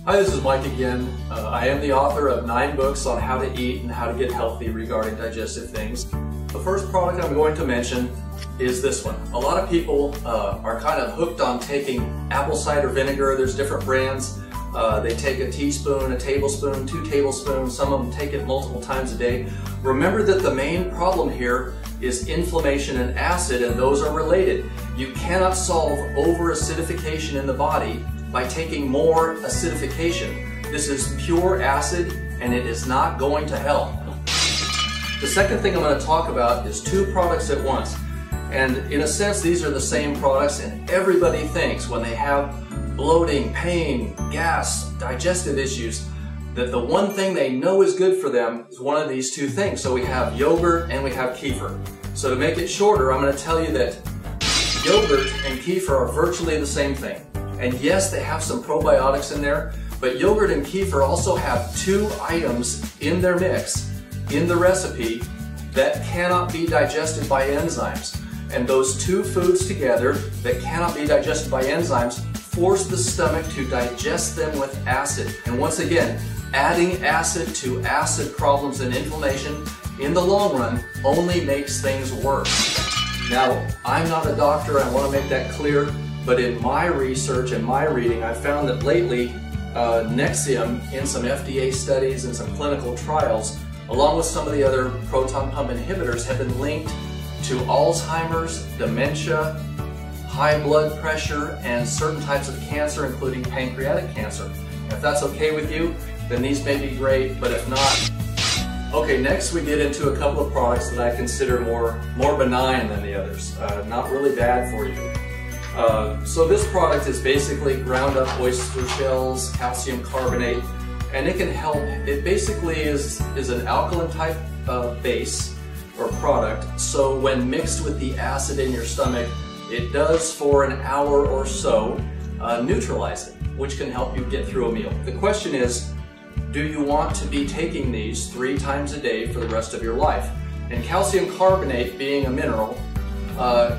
Hi, this is Mike again. I am the author of 9 books on how to eat and how to get healthy regarding digestive things. The first product I'm going to mention is this one. A lot of people are kind of hooked on taking apple cider vinegar. There's different brands. They take a teaspoon, a tablespoon, 2 tablespoons. Some of them take it multiple times a day. Remember that the main problem here is inflammation and acid, and those are related. You cannot solve over-acidification in the body by taking more acidification. This is pure acid and it is not going to help. The second thing I'm going to talk about is 2 products at once. And in a sense, these are the same products, and everybody thinks when they have bloating, pain, gas, digestive issues, that the one thing they know is good for them is one of these 2 things. So we have yogurt and we have kefir. So to make it shorter, I'm going to tell you that yogurt and kefir are virtually the same thing. And yes, they have some probiotics in there, but yogurt and kefir also have 2 items in their mix, in the recipe, that cannot be digested by enzymes. And those 2 foods together that cannot be digested by enzymes force the stomach to digest them with acid. And once again, adding acid to acid problems and inflammation in the long run only makes things worse. Now, I'm not a doctor, I want to make that clear. But in my research and my reading, I found that lately Nexium, in some FDA studies and some clinical trials, along with some of the other proton pump inhibitors, have been linked to Alzheimer's, dementia, high blood pressure, and certain types of cancer, including pancreatic cancer. If that's okay with you, then these may be great, but if not... Okay, next we get into a couple of products that I consider more benign than the others, not really bad for you. So this product is basically ground up oyster shells, calcium carbonate, and it can help. It basically is an alkaline type base or product, so when mixed with the acid in your stomach, it does for an hour or so neutralize it, which can help you get through a meal. The question is, do you want to be taking these 3 times a day for the rest of your life? And calcium carbonate, being a mineral,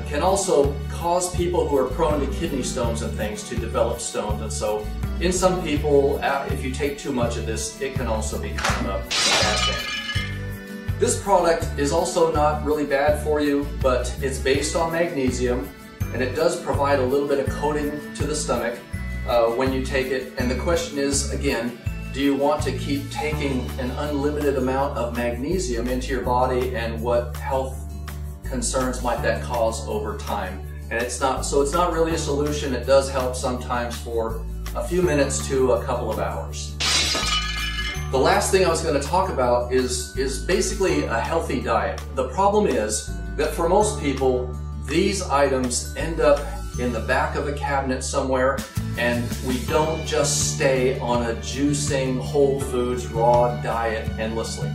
can also cause people who are prone to kidney stones and things to develop stones. And so in some people, if you take too much of this, it can also be kind of a bad thing. This product is also not really bad for you, but it's based on magnesium, and it does provide a little bit of coating to the stomach when you take it. And the question is, again, do you want to keep taking an unlimited amount of magnesium into your body, and what health concerns might that cause over time? And it's not really a solution. It does help sometimes for a few minutes to a couple of hours. The last thing I was going to talk about is basically a healthy diet. The problem is that for most people, these items end up in the back of a cabinet somewhere, and we don't just stay on a juicing, whole foods, raw diet endlessly.